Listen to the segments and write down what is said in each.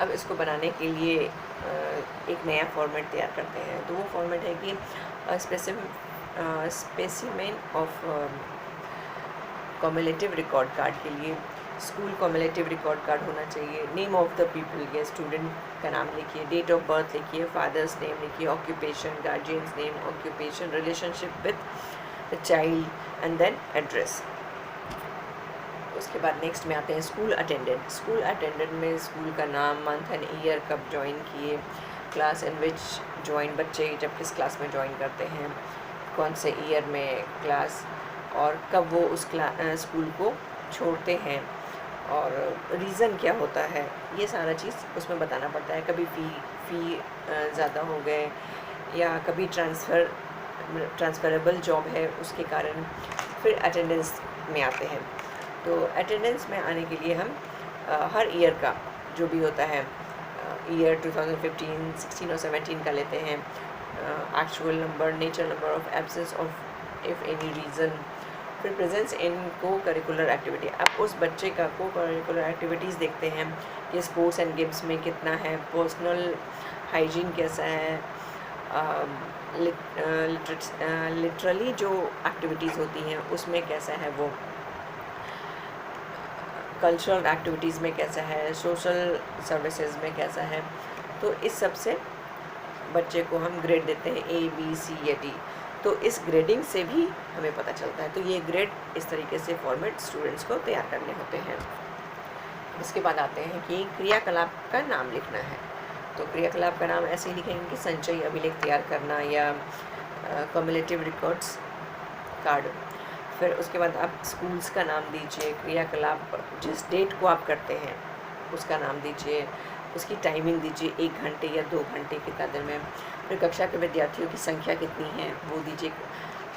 अब इसको बनाने के लिए एक नया फॉर्मेट तैयार करते हैं। तो वो फॉर्मेट है कि specimen of cumulative record card के लिए स्कूल कम्युलेटिव रिकॉर्ड कार्ड होना चाहिए। नेम ऑफ द पीपल, ये स्टूडेंट का नाम लिखिए, डेट ऑफ बर्थ लिखिए, फादर्स नेम लिखिए, occupation, guardian's name, occupation, relationship with the child and then address. उसके बाद नेक्स्ट में आते हैं स्कूल अटेंडेंट। स्कूल अटेंडेंट में स्कूल का नाम, मंथ एंड ईयर, कब ज्वाइन किए, क्लास इन विच ज्वाइन, बच्चे जब किस क्लास में ज्वाइन करते हैं, कौन से ईयर में क्लास, और कब वो उस स्कूल को छोड़ते हैं, और रीज़न क्या होता है, ये सारा चीज़ उसमें बताना पड़ता है। कभी फ़ी ज़्यादा हो गए, या कभी ट्रांसफ़रेबल जॉब है उसके कारण। फिर अटेंडेंस में आते हैं। तो अटेंडेंस में आने के लिए हम हर ईयर का जो भी होता है, ईयर 2015, 16 और 17 का लेते हैं, actual number, nature number of absence of if any reason, फिर प्रेजेंस इन को करिकुलर एक्टिविटी। अब उस बच्चे का को करिकुलर एक्टिविटीज़ देखते हैं कि स्पोर्ट्स एंड गेम्स में कितना है, पर्सनल हाइजीन कैसा है, लिटरली जो एक्टिविटीज़ होती हैं उसमें कैसा है वो, कल्चरल एक्टिविटीज़ में कैसा है, सोशल सर्विसेज में कैसा है। तो इस सब से बच्चे को हम ग्रेड देते हैं A, B, C या D। तो इस ग्रेडिंग से भी हमें पता चलता है। तो ये ग्रेड इस तरीके से फॉर्मेट स्टूडेंट्स को तैयार करने होते हैं। इसके बाद आते हैं कि क्रियाकलाप का नाम लिखना है। तो क्रियाकलाप का नाम ऐसे ही लिखेंगे कि संचयी अभिलेख तैयार करना या कम्युलेटिव रिकॉर्ड्स कार्ड। फिर उसके बाद आप स्कूल्स का नाम दीजिए, क्रियाकलाप जिस डेट को आप करते हैं उसका नाम दीजिए, उसकी टाइमिंग दीजिए, 1 घंटे या 2 घंटे कितना देर में। फिर कक्षा के विद्यार्थियों की संख्या कितनी है वो दीजिए।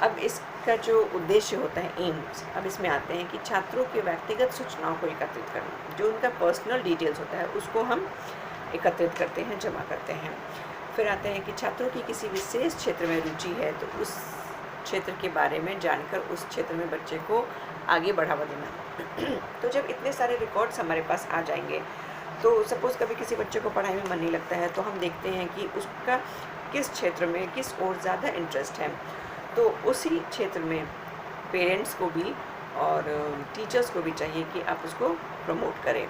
अब इसका जो उद्देश्य होता है, एम्स, अब इसमें आते हैं कि छात्रों के व्यक्तिगत सूचनाओं को एकत्रित करना। जो उनका पर्सनल डिटेल्स होता है उसको हम एकत्रित करते हैं, जमा करते हैं। फिर आते हैं कि छात्रों की किसी विशेष क्षेत्र में रुचि है तो उस क्षेत्र के बारे में जानकर उस क्षेत्र में बच्चे को आगे बढ़ावा देना। तो जब इतने सारे रिकॉर्ड्स हमारे पास आ जाएंगे, तो सपोज़ कभी किसी बच्चे को पढ़ाई में मन नहीं लगता है, तो हम देखते हैं कि उसका किस क्षेत्र में किस ओर ज़्यादा इंटरेस्ट है। तो उसी क्षेत्र में पेरेंट्स को भी और टीचर्स को भी चाहिए कि आप उसको प्रमोट करें।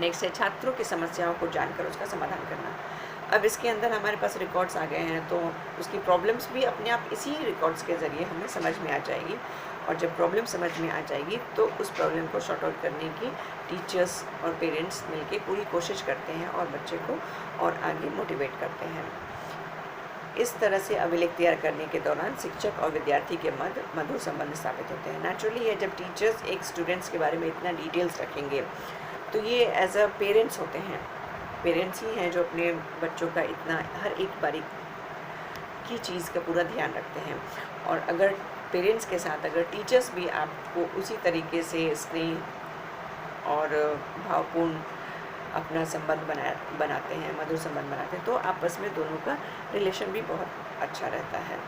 नेक्स्ट है छात्रों की समस्याओं को जानकर उसका समाधान करना। अब इसके अंदर हमारे पास रिकॉर्ड्स आ गए हैं, तो उसकी प्रॉब्लम्स भी अपने आप इसी रिकॉर्ड्स के ज़रिए हमें समझ में आ जाएगी। और जब प्रॉब्लम समझ में आ जाएगी तो उस प्रॉब्लम को शॉर्ट आउट करने की टीचर्स और पेरेंट्स मिलके पूरी कोशिश करते हैं और बच्चे को और आगे मोटिवेट करते हैं। इस तरह से अभिलेख तैयार करने के दौरान शिक्षक और विद्यार्थी के मध्य मधुर संबंध स्थापित होते हैं। नेचुरली है, जब टीचर्स एक स्टूडेंट्स के बारे में इतना डिटेल्स रखेंगे तो ये एज अ पेरेंट्स होते हैं, पेरेंट्स ही हैं जो अपने बच्चों का इतना हर एक बारीक की चीज़ का पूरा ध्यान रखते हैं। और अगर पेरेंट्स के साथ अगर टीचर्स भी आपको उसी तरीके से स्नेह और भावपूर्ण अपना संबंध बनाते हैं, मधुर संबंध बनाते हैं, तो आपस में दोनों का रिलेशन भी बहुत अच्छा रहता है।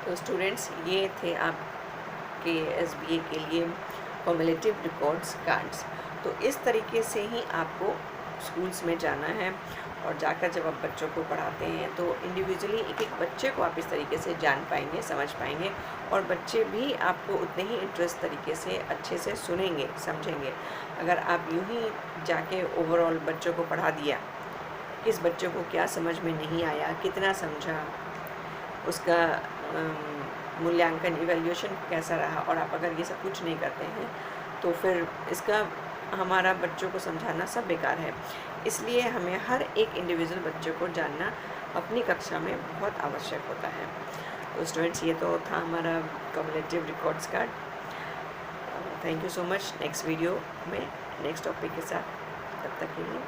तो स्टूडेंट्स, ये थे आपके SBA के लिए कम्युलेटिव रिकॉर्ड्स कार्ड्स। तो इस तरीके से ही आपको स्कूल्स में जाना है और जाकर जब आप बच्चों को पढ़ाते हैं तो इंडिविजुअली एक एक बच्चे को आप इस तरीके से जान पाएंगे, समझ पाएंगे, और बच्चे भी आपको उतने ही इंटरेस्ट तरीके से अच्छे से सुनेंगे, समझेंगे। अगर आप यूं ही जाके ओवरऑल बच्चों को पढ़ा दिया, किस बच्चे को क्या समझ में नहीं आया, कितना समझा, उसका मूल्यांकन इवैल्यूएशन कैसा रहा, और आप अगर ये सब कुछ नहीं करते हैं तो फिर इसका हमारा बच्चों को समझाना सब बेकार है। इसलिए हमें हर एक इंडिविजुअल बच्चे को जानना अपनी कक्षा में बहुत आवश्यक होता है। तो स्टूडेंट्स, ये तो था हमारा cumulative records card. Thank you so much. Next video में नेक्स्ट टॉपिक के साथ, तब तक के लिए